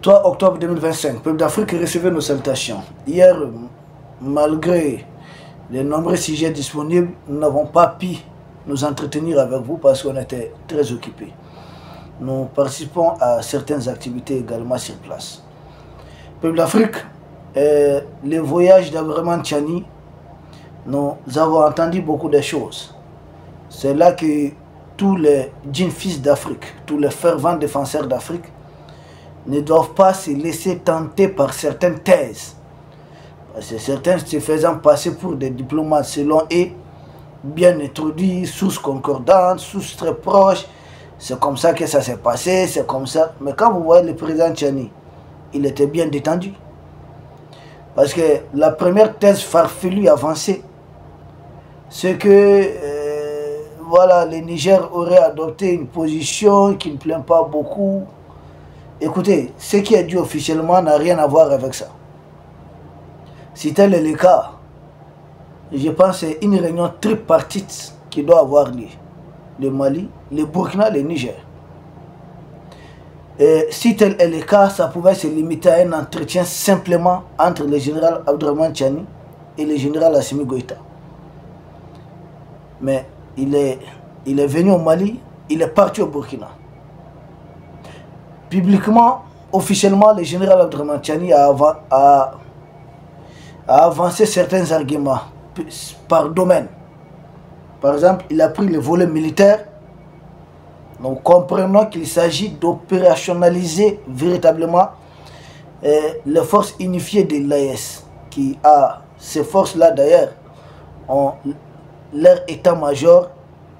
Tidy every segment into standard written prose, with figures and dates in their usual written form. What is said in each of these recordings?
3 octobre 2025, peuple d'Afrique, recevez nos salutations. Hier, malgré les nombreux sujets disponibles, nous n'avons pas pu nous entretenir avec vous parce qu'on était très occupés. Nous participons à certaines activités également sur place. Peuple d'Afrique, le voyage d'Abdraman Tiani, nous avons entendu beaucoup de choses. C'est là que tous les djinns fils d'Afrique, tous les fervents défenseurs d'Afrique ne doivent pas se laisser tenter par certaines thèses. Parce que certains se faisant passer pour des diplomates selon eux, bien introduits, sources concordantes, sources très proches. C'est comme ça que ça s'est passé, c'est comme ça. Mais quand vous voyez le président Tiani, il était bien détendu. Parce que la première thèse farfelue avancée, c'est que voilà, le Niger aurait adopté une position qui ne plaît pas beaucoup. Écoutez, ce qui est dit officiellement n'a rien à voir avec ça. Si tel est le cas, je pense que c'est une réunion tripartite qui doit avoir lieu. Le Mali, le Burkina, le Niger. Et si tel est le cas, ça pouvait se limiter à un entretien simplement entre le général Abdraman Tiani et le général Assimi Goïta. Mais il est venu au Mali, il est parti au Burkina. Publiquement, officiellement, le général Abdraman Tiani a avancé certains arguments par domaine. Par exemple, il a pris le volet militaire. Nous comprenons qu'il s'agit d'opérationnaliser véritablement les forces unifiées de l'AES, qui a ces forces-là d'ailleurs ont leur état-major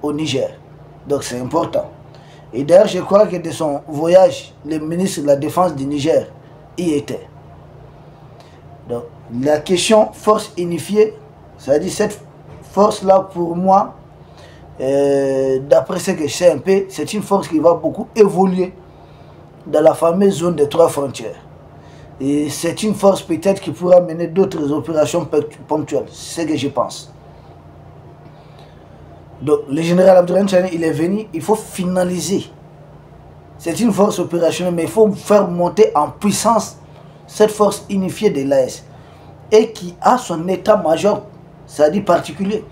au Niger. Donc c'est important. Et d'ailleurs, je crois que de son voyage, le ministre de la Défense du Niger y était. Donc la question force unifiée, c'est-à-dire cette force-là pour moi, d'après ce que je sais un peu, c'est une force qui va beaucoup évoluer dans la fameuse zone des 3 frontières. Et c'est une force peut-être qui pourra mener d'autres opérations ponctuelles, c'est ce que je pense. Donc le général Abdraman Tiani, il est venu, il faut finaliser. C'est une force opérationnelle, mais il faut faire monter en puissance cette force unifiée de l'AES. Et qui a son état-major, c'est-à-dire particulier.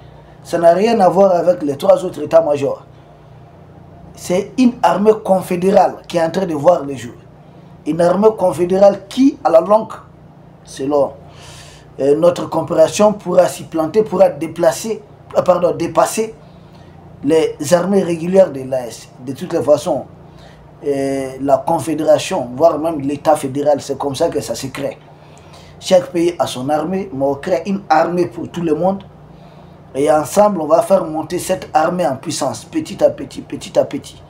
Ça n'a rien à voir avec les 3 autres états-majors. C'est une armée confédérale qui est en train de voir le jour. Une armée confédérale qui, à la longue, selon notre compréhension, pourra s'y planter, pourra dépasser les armées régulières de l'AES. De toutes les façons, la confédération, voire même l'état fédéral, c'est comme ça que ça se crée. Chaque pays a son armée, mais on crée une armée pour tout le monde. Et ensemble, on va faire monter cette armée en puissance, petit à petit, petit à petit.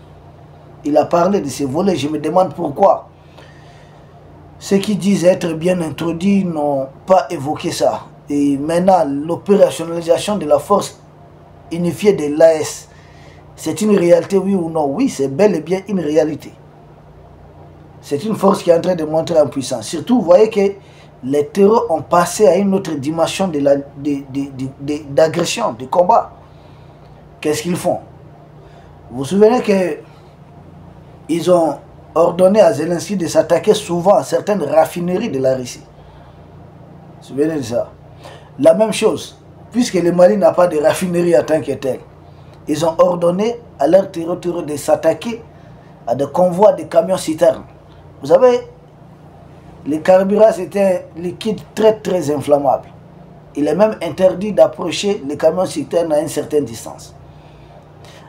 Il a parlé de ces volets, je me demande pourquoi. Ceux qui disent être bien introduits n'ont pas évoqué ça. Et maintenant, l'opérationnalisation de la force unifiée de l'AES, c'est une réalité, oui ou non? Oui, c'est bel et bien une réalité. C'est une force qui est en train de monter en puissance. Surtout, vous voyez que les terreaux ont passé à une autre dimension d'agression, de combat. Qu'est-ce qu'ils font? Vous vous souvenez qu'ils ont ordonné à Zelensky de s'attaquer souvent à certaines raffineries de la Russie. Vous vous souvenez de ça? La même chose, puisque le Mali n'a pas de raffinerie en tant que tel, ils ont ordonné à leur territoire de s'attaquer à des convois de camions-citernes. Vous savez, le carburant, c'est un liquide très très inflammable. Il est même interdit d'approcher les camions-citernes à une certaine distance.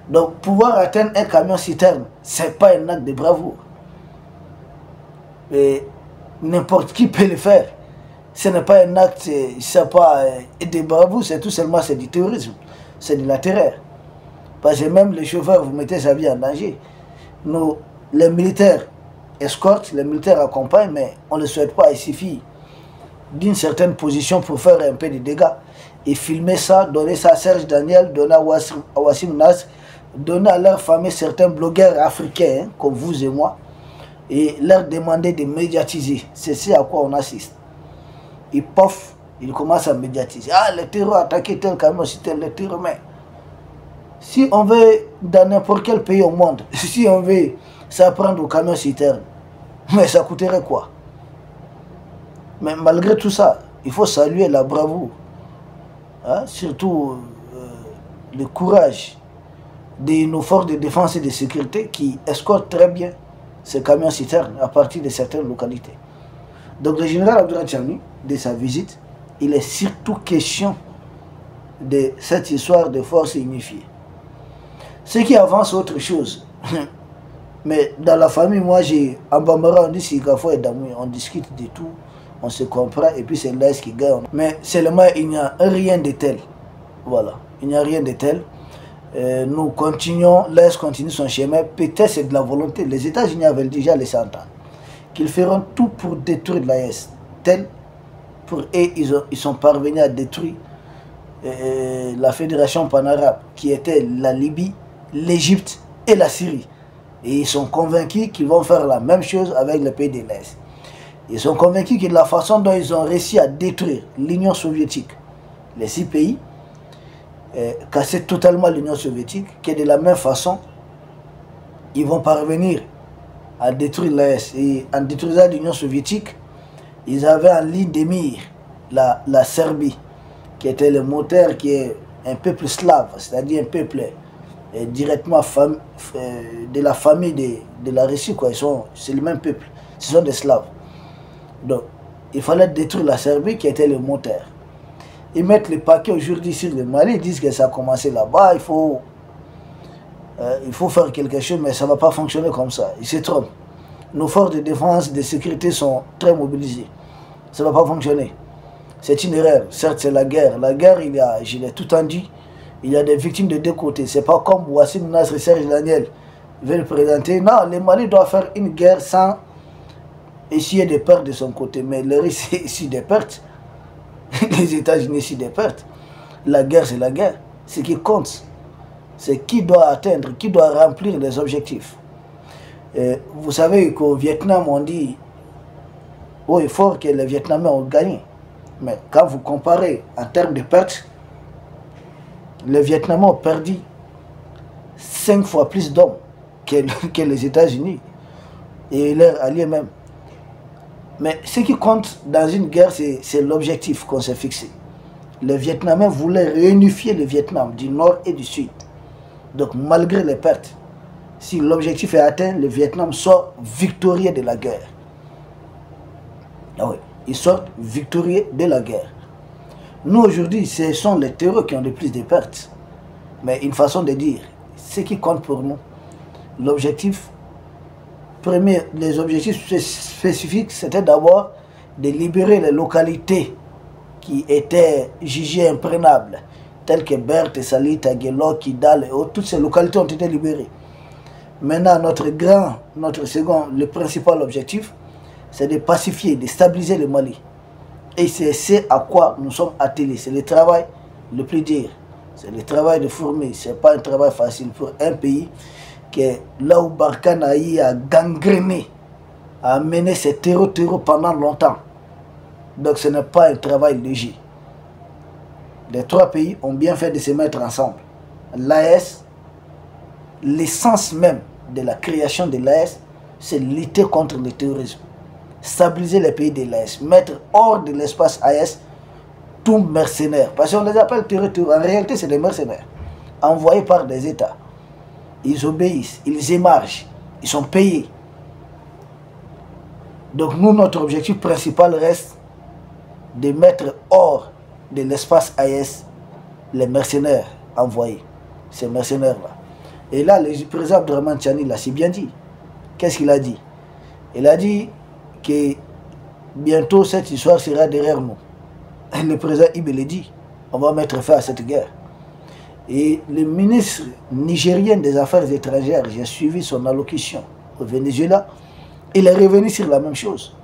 Donc, pouvoir atteindre un camion-citerne, ce n'est pas un acte de bravoure. N'importe qui peut le faire. Ce n'est pas un acte de bravoure, c'est tout seulement du terrorisme. C'est de la terreur. Parce que même les chauffeurs, vous mettez sa vie en danger. Nous, les militaires, escorte, les militaires accompagnent, mais on ne le souhaite pas. Il suffit d'une certaine position pour faire un peu de dégâts. Et filmer ça, donner ça à Serge Daniel, donner à Wassim Nasr, donner à leur famille certains blogueurs africains, comme vous et moi, et leur demander de médiatiser. C'est ce à quoi on assiste. Et pof, ils commencent à médiatiser. Ah, les terroristes ont attaqué tel camion, c'est tel le terroriste. Mais si on veut, dans n'importe quel pays au monde, si on veut s'apprendre au camion citerne, Mais ça coûterait quoi? Mais malgré tout ça, il faut saluer la bravoure, hein, surtout le courage de nos forces de défense et de sécurité qui escortent très bien ces camions citernes à partir de certaines localités. Donc le général Abdourahmane Tchiani, de sa visite, il est surtout question de cette histoire de forces unifiées. Ce qui avance autre chose. Mais dans la famille, moi j'ai en Bambara, on dit Sikafo et Damoui, on discute de tout, on se comprend et puis c'est l'Est qui gagne. Mais seulement il n'y a rien de tel. Voilà, il n'y a rien de tel. Nous continuons, l'Est continue son chemin, peut-être c'est de la volonté. Les États-Unis avaient déjà laissé entendre qu'ils feront tout pour détruire l'AES. Tel, pour eux, ils sont parvenus à détruire la Fédération panarabe, qui était la Libye, l'Égypte et la Syrie. Et ils sont convaincus qu'ils vont faire la même chose avec le pays de l'Est. Ils sont convaincus que la façon dont ils ont réussi à détruire l'Union soviétique, les 6 pays, casser totalement l'Union soviétique, que de la même façon, ils vont parvenir à détruire l'AES. Et en détruisant l'Union soviétique, ils avaient en ligne de mire la Serbie, qui était le moteur, qui est un peuple slave, c'est-à-dire un peuple directement de la famille de la Russie, quoi. C'est le même peuple, ce sont des Slaves. Donc, il fallait détruire la Serbie, qui était le moteur. Ils mettent le paquet aujourd'hui sur le Mali, ils disent que ça a commencé là-bas, il faut faire quelque chose, mais ça ne va pas fonctionner comme ça. Ils se trompent. Nos forces de défense et de sécurité sont très mobilisées. Ça ne va pas fonctionner. C'est une erreur. Certes, c'est la guerre. La guerre, je l'ai tout en dit, il y a des victimes de deux côtés. Ce n'est pas comme Wassim Nasr et Serge Daniel veulent présenter. Non, le Mali doit faire une guerre sans essayer de perdre de son côté. Mais le risque, c'est ici des pertes. Les États-Unis, ici des pertes. La guerre, c'est la guerre. Ce qui compte, c'est qui doit atteindre, qui doit remplir les objectifs. Et vous savez qu'au Vietnam, on dit haut et fort que les Vietnamiens ont gagné. Mais quand vous comparez en termes de pertes, les Vietnamiens ont perdu 5 fois plus d'hommes que les États-Unis et leurs alliés même. Mais ce qui compte dans une guerre, c'est l'objectif qu'on s'est fixé. Les Vietnamiens voulaient réunifier le Vietnam du nord et du sud. Donc malgré les pertes, si l'objectif est atteint, le Vietnam sort victorieux de la guerre. Ah oui, ils sortent victorieux de la guerre. Nous aujourd'hui, ce sont les terreurs qui ont le plus de pertes. Mais une façon de dire, ce qui compte pour nous, l'objectif premier, les objectifs spécifiques, c'était d'abord de libérer les localités qui étaient jugées imprenables, telles que Berthe, Salit, Aguelo, Kidal et autres. Toutes ces localités ont été libérées. Maintenant, le principal objectif, c'est de pacifier, de stabiliser le Mali. Et c'est ce à quoi nous sommes attelés. C'est le travail le plus dur. C'est le travail de fourmi. Ce n'est pas un travail facile pour un pays qui est là où Barkhane a gangréné, a mené ses terreaux pendant longtemps. Donc ce n'est pas un travail léger. Les 3 pays ont bien fait de se mettre ensemble. L'AES, l'essence même de la création de l'AES, c'est lutter contre le terrorisme. Stabiliser les pays de l'AES, mettre hors de l'espace AES tous mercenaires. Parce qu'on les appelle terroristes, en réalité c'est des mercenaires, envoyés par des États. Ils obéissent, ils émargent, ils sont payés. Donc nous, notre objectif principal reste de mettre hors de l'espace AES les mercenaires envoyés, ces mercenaires-là. Et là, le président Abdourahmane Tchiani l'a si bien dit. Qu'est-ce qu'il a dit? Il a dit que bientôt cette histoire sera derrière nous. Le président Ibele dit, on va mettre fin à cette guerre. Et le ministre nigérien des Affaires étrangères, j'ai suivi son allocution au Venezuela, il est revenu sur la même chose.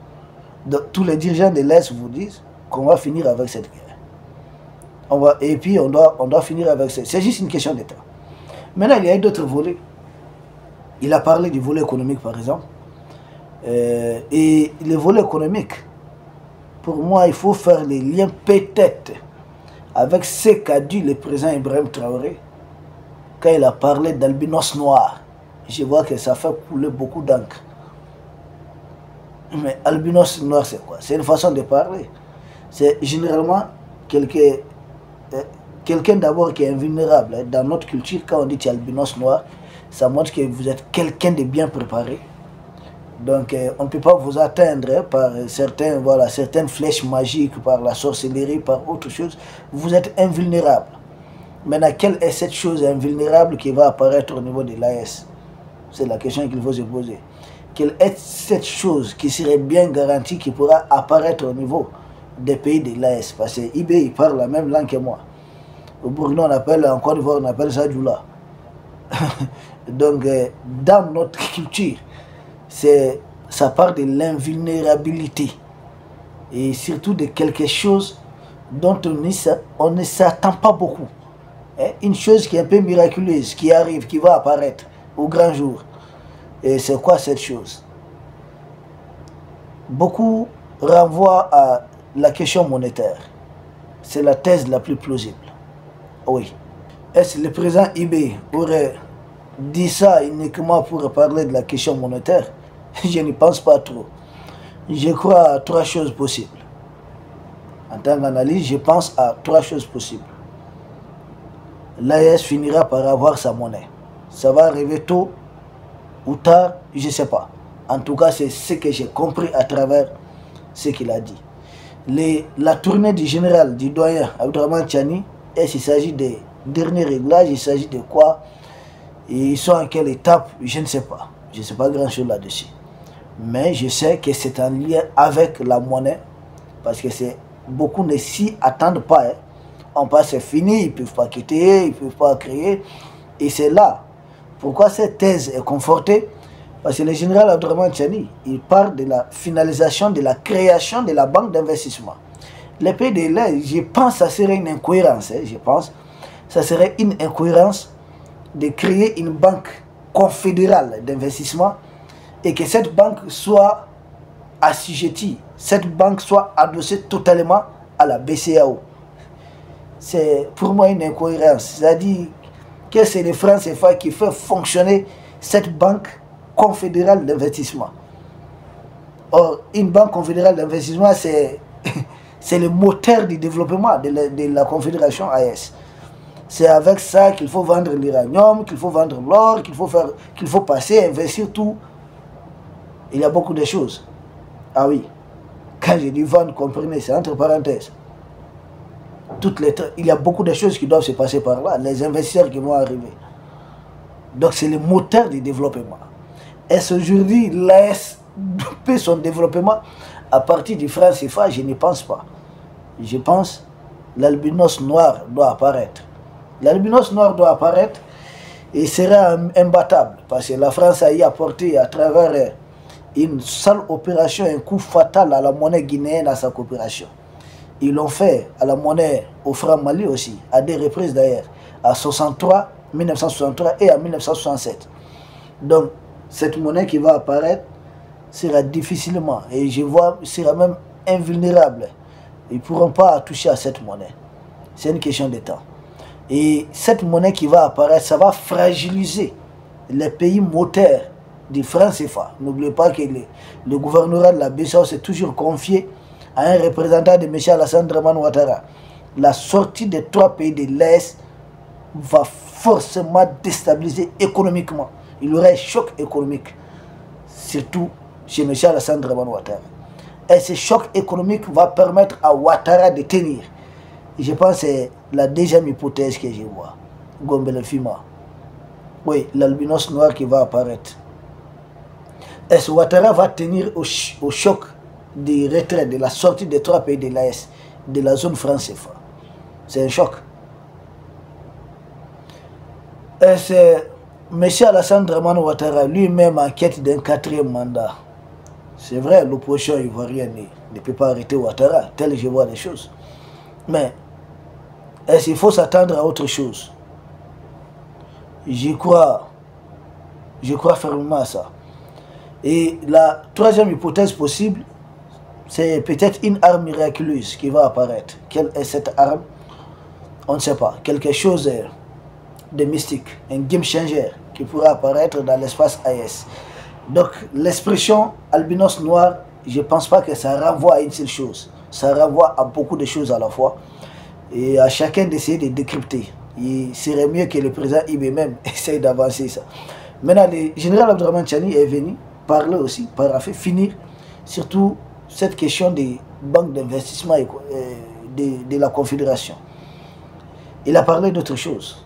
Donc, tous les dirigeants de l'Est vous disent qu'on va finir avec cette guerre. Et puis on doit finir avec ça. C'est juste une question d'État. Maintenant, il y a d'autres volets. Il a parlé du volet économique, par exemple. Et le volet économique, pour moi, il faut faire les liens peut-être avec ce qu'a dit le président Ibrahim Traoré quand il a parlé d'albinos noirs. Je vois que ça fait couler beaucoup d'encre. Mais albinos noir, c'est quoi? C'est une façon de parler. C'est généralement quelqu'un d'abord qui est invulnérable. Dans notre culture, quand on dit tu es albinos noir, ça montre que vous êtes quelqu'un de bien préparé. Donc on ne peut pas vous atteindre par certaines flèches magiques, par la sorcellerie, par autre chose. Vous êtes invulnérable. Maintenant, quelle est cette chose invulnérable qui va apparaître au niveau de l'AS? C'est la question qu'il faut se poser. Quelle est cette chose qui serait bien garantie, qui pourra apparaître au niveau des pays de l'AS? Parce que IB, il parle la même langue que moi. Au Burkina, en Côte d'Ivoire, on appelle ça Djoula. Donc, dans notre culture, ça part de l'invulnérabilité. Et surtout de quelque chose dont on ne s'attend pas beaucoup. Une chose qui est un peu miraculeuse, qui arrive, qui va apparaître au grand jour. Et c'est quoi cette chose? Beaucoup renvoient à la question monétaire. C'est la thèse la plus plausible. Oui. Est-ce que le président IB aurait dit ça uniquement pour parler de la question monétaire? Je n'y pense pas trop. Je crois à trois choses possibles. En tant qu'analyse, je pense à trois choses possibles. L'AES finira par avoir sa monnaie. Ça va arriver tôt ou tard, je ne sais pas. En tout cas, c'est ce que j'ai compris à travers ce qu'il a dit. La tournée du général, du doyen Abdourahmane Tchani, il s'agit des derniers réglages, il s'agit de quoi? Et ils sont à quelle étape? Je ne sais pas. Je ne sais pas grand-chose là-dessus. Mais je sais que c'est en lien avec la monnaie, parce que beaucoup ne s'y attendent pas. On passe, c'est fini, ils ne peuvent pas quitter, ils ne peuvent pas créer. Et c'est là. Pourquoi cette thèse est confortée? Parce que le général Abdourahmane Tchani, il parle de la finalisation, de la création de la banque d'investissement. Les pays de l'Est, je pense que ça serait une incohérence. Je pense ça serait une incohérence de créer une banque confédérale d'investissement et que cette banque soit assujettie, cette banque soit adossée totalement à la BCEAO. C'est pour moi une incohérence. C'est-à-dire que c'est le franc CFA qui fait fonctionner cette banque confédérale d'investissement. Or, une banque confédérale d'investissement, c'est le moteur du développement de la confédération AES. C'est avec ça qu'il faut vendre l'uranium, qu'il faut vendre l'or, qu'il faut passer, investir tout. Il y a beaucoup de choses. Ah oui, quand je dis vendre, comprenez, c'est entre parenthèses. Il y a beaucoup de choses qui doivent se passer par là, les investisseurs qui vont arriver. Donc c'est le moteur du développement. Est-ce aujourd'hui l'AS peut son développement à partir du franc CFA? Je n'y pense pas. Je pense que l'albinos noir doit apparaître. L'albinos noir doit apparaître et sera imbattable parce que la France a y apporté à travers une sale opération, un coup fatal à la monnaie guinéenne, à sa coopération. Ils l'ont fait à la monnaie au franc Mali aussi, à des reprises d'ailleurs, à 1963 et à 1967. Donc, cette monnaie qui va apparaître sera difficilement, et je vois, sera même invulnérable. Ils ne pourront pas toucher à cette monnaie. C'est une question de temps. Et cette monnaie qui va apparaître, ça va fragiliser les pays moteurs du franc CFA. N'oubliez pas que le gouvernement de la BCEAO s'est toujours confié à un représentant de M. Alassane Dramane Ouattara. La sortie des trois pays de l'Est va forcément déstabiliser économiquement. Il y aura un choc économique, surtout chez M. Alassane Dramane Ouattara. Et ce choc économique va permettre à Ouattara de tenir. Je pense que c'est la deuxième hypothèse que je vois. Gombele Fima. Oui, l'albinos noir qui va apparaître. Est-ce que Ouattara va tenir au choc des retraits, de la sortie des trois pays de l'AS, de la zone franc CFA? C'est un choc. C'est M. Alassane Dramane Ouattara lui-même en quête d'un quatrième mandat. C'est vrai, l'opposition ivoirienne ne peut pas arrêter Ouattara, tel que je vois les choses. Mais est-ce qu'il faut s'attendre à autre chose? Je crois fermement à ça. Et la troisième hypothèse possible, c'est peut-être une arme miraculeuse qui va apparaître. Quelle est cette arme? On ne sait pas. Quelque chose de mystique, un game changer qui pourra apparaître dans l'espace AES. Donc l'expression albinos noir, je ne pense pas que ça renvoie à une seule chose. Ça renvoie à beaucoup de choses à la fois. Et à chacun d'essayer de décrypter. Il serait mieux que le président Ibé même essaye d'avancer ça. Maintenant, le général Abdourahmane Tchani est venu parler aussi, finir surtout cette question des banques d'investissement de la Confédération. Il a parlé d'autre chose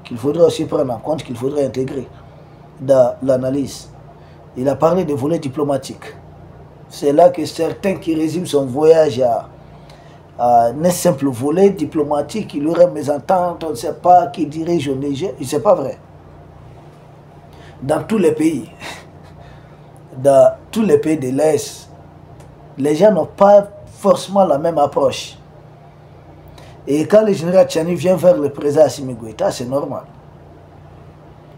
qu'il faudrait aussi prendre en compte, qu'il faudrait intégrer dans l'analyse. Il a parlé des volets diplomatiques. C'est là que certains qui résument son voyage à un simple volet diplomatique, il y aurait mésentente, on ne sait pas qui dirige au Niger. Ce n'est pas vrai. Dans tous les pays, dans tous les pays de l'Est, les gens n'ont pas forcément la même approche. Et quand le général Tchani vient vers le président Assimi Goïta, c'est normal.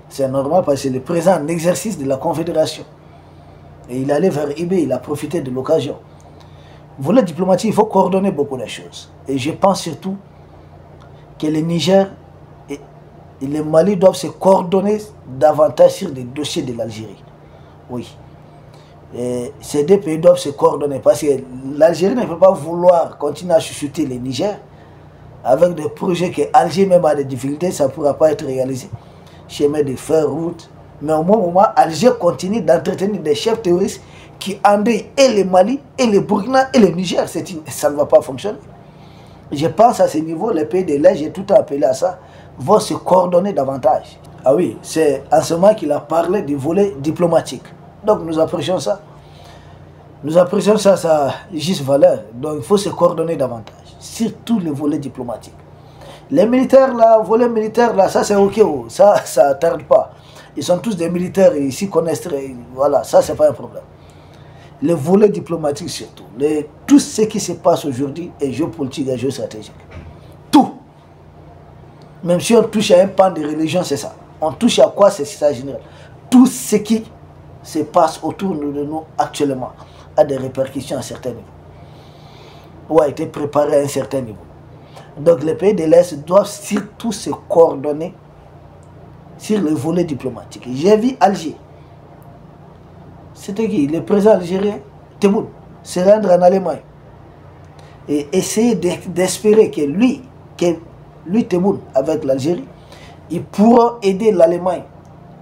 C'est normal parce que c'est le président en exercice de la Confédération. Et il allait vers Ibé, il a profité de l'occasion. Volet diplomatique, il faut coordonner beaucoup de choses. Et je pense surtout que le Niger et le Mali doivent se coordonner davantage sur les dossiers de l'Algérie. Oui. Et ces deux pays doivent se coordonner parce que l'Algérie ne peut pas vouloir continuer à chuchoter le Niger avec des projets que Alger même a des difficultés, ça ne pourra pas être réalisé. Chemin de fer, route. Mais au moment, Alger continue d'entretenir des chefs terroristes qui endeuillent et le Mali, et le Burkina, et le Niger. Ça ne va pas fonctionner. Je pense à ce niveau, les pays de l'Est, j'ai tout appelé à ça, vont se coordonner davantage. Ah oui, c'est en ce moment qu'il a parlé du volet diplomatique. Donc nous apprécions ça. Nous apprécions ça, ça a juste valeur. Donc il faut se coordonner davantage. Surtout les volets diplomatiques. Les militaires là, volet militaire là, ça c'est ok, ça ne tarde pas. Ils sont tous des militaires et ici connaissent très, voilà, ça c'est pas un problème. Les volets diplomatiques surtout, tout ce qui se passe aujourd'hui est géopolitique et géostratégique. Tout. Même si on touche à un pan de religion, c'est ça. On touche à quoi, c'est ça général. Tout ce qui se passe autour de nous actuellement a des répercussions à certains niveaux. Ou a été préparé à un certain niveau. Donc les pays de l'Est doivent surtout se coordonner sur le volet diplomatique. J'ai vu Alger. C'était qui? Le président algérien, Tebboune, se rendre en Allemagne. Et essayer d'espérer que lui, Tebboune, avec l'Algérie, il pourra aider l'Allemagne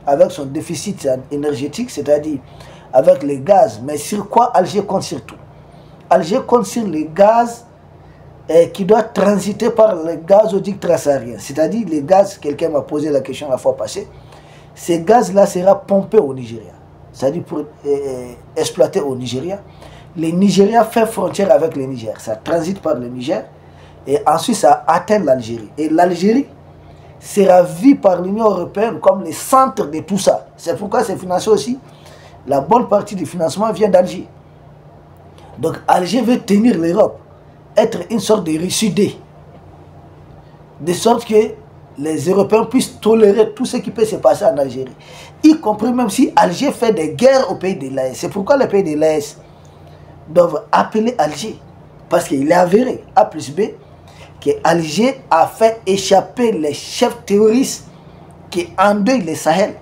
avec son déficit énergétique, c'est-à-dire avec les gaz. Mais sur quoi Alger compte surtout? Alger compte sur les gaz qui doit transiter par le gazoduc transsaharien. C'est-à-dire les gaz, quelqu'un m'a posé la question la fois passée, ces gaz-là sera pompé au Nigeria. C'est-à-dire pour exploiter au Nigeria. Le Nigeria fait frontière avec le Niger. Ça transite par le Niger et ensuite ça atteint l'Algérie. Et l'Algérie sera vue par l'Union européenne comme le centre de tout ça. C'est pourquoi c'est financé aussi. La bonne partie du financement vient d'Alger. Donc Alger veut tenir l'Europe, être une sorte de récidé, de sorte que les Européens puissent tolérer tout ce qui peut se passer en Algérie, y compris même si Alger fait des guerres aux pays de l'AES. C'est pourquoi les pays de l'AES doivent appeler Alger, parce qu'il est avéré, A plus B, que Alger a fait échapper les chefs terroristes qui endeuillent le Sahel.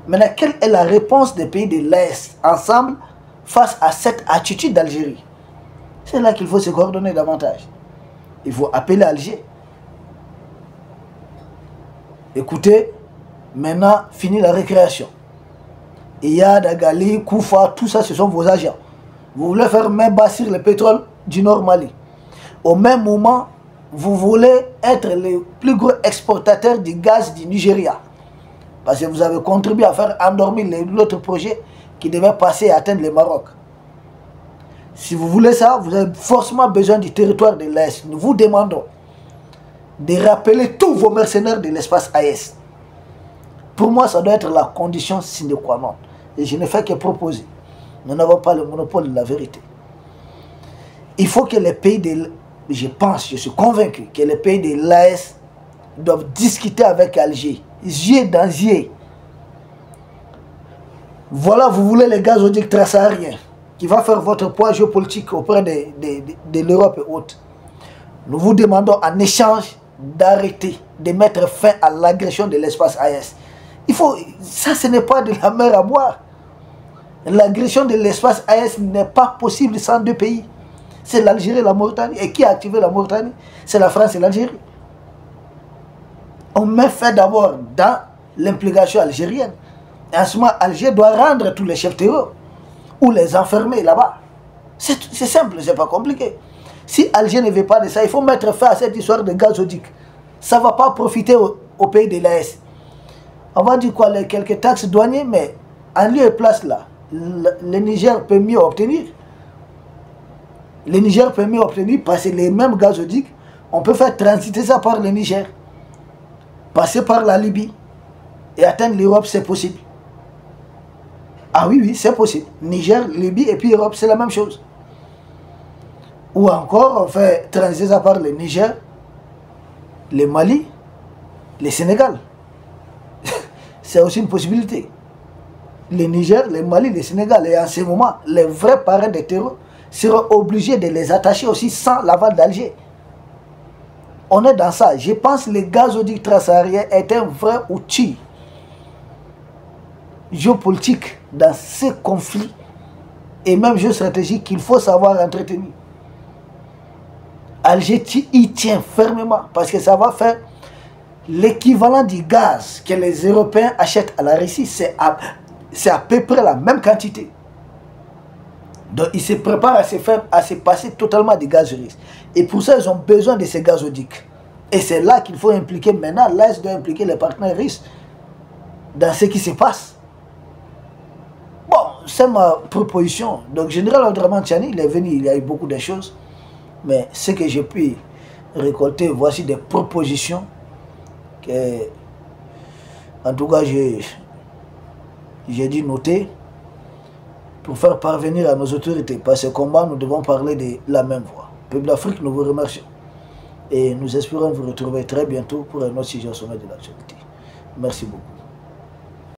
Maintenant, quelle est la réponse des pays de l'Est ensemble face à cette attitude d'Algérie? C'est là qu'il faut se coordonner davantage. Il faut appeler Alger. Écoutez, maintenant, fini la récréation. Iyad, Agali, Koufa, tout ça, ce sont vos agents. Vous voulez faire main basse sur le pétrole du Nord Mali. Au même moment, vous voulez être le plus gros exportateur du gaz du Nigeria. Parce que vous avez contribué à faire endormir l'autre projet qui devait passer et atteindre le Maroc. Si vous voulez ça, vous avez forcément besoin du territoire de l'Est. Nous vous demandons de rappeler tous vos mercenaires de l'espace AES. Pour moi, ça doit être la condition sine qua non. Et je ne fais que proposer. Nous n'avons pas le monopole de la vérité. Il faut que les pays de... Je suis convaincu que les pays de l'AES doivent discuter avec Alger. Yeux dans yeux. Voilà, vous voulez les gazoducs transsahariens qui va faire votre poids géopolitique auprès de l'Europe et autres. Nous vous demandons en échange d'arrêter, de mettre fin à l'agression de l'espace AES. Il faut, ça ce n'est pas de la mer à boire. L'agression de l'espace AES n'est pas possible sans deux pays. C'est l'Algérie et la Mauritanie. Et qui a activé la Mauritanie? C'est la France et l'Algérie. On met fin d'abord dans l'implication algérienne. Et en ce moment, Alger doit rendre tous les chefs terror ou les enfermer là-bas. C'est simple, c'est pas compliqué. Si Alger ne veut pas de ça, il faut mettre fin à cette histoire de gazoduc. Ça ne va pas profiter au pays de l'AES. On va dire quoi, les quelques taxes douanières, mais en lieu et place là, le Niger peut mieux obtenir. Le Niger peut mieux obtenir parce que les mêmes gazoducs, on peut faire transiter ça par le Niger, passer par la Libye et atteindre l'Europe, c'est possible. Ah oui, oui, c'est possible. Niger, Libye et puis Europe, c'est la même chose. Ou encore, on fait transiter ça par le Niger, le Mali, le Sénégal. C'est aussi une possibilité. Le Niger, le Mali, le Sénégal. Et en ce moment, les vrais parrains des terroristes seront obligés de les attacher aussi sans l'aval d'Alger. On est dans ça. Je pense que le gazoduc transsaharien est un vrai outil géopolitique dans ce conflit et même géostratégique qu'il faut savoir entretenir. Alger y tient fermement parce que ça va faire l'équivalent du gaz que les Européens achètent à la Russie. C'est à peu près la même quantité. Donc ils se préparent à se passer totalement du gaz russe. Et pour ça, ils ont besoin de ces gazoducs. Et c'est là qu'il faut impliquer maintenant, l'AES doit impliquer les partenaires russes dans ce qui se passe. Bon, c'est ma proposition. Donc, général Abdraman Tchani, il est venu, il y a eu beaucoup de choses. Mais ce que j'ai pu récolter, voici des propositions que, en tout cas, j'ai dû noter pour faire parvenir à nos autorités. Parce que combat, nous devons parler de la même voix. Peuple d'Afrique, nous vous remercions. Et nous espérons vous retrouver très bientôt pour un autre sujet au sommet de l'actualité. Merci beaucoup.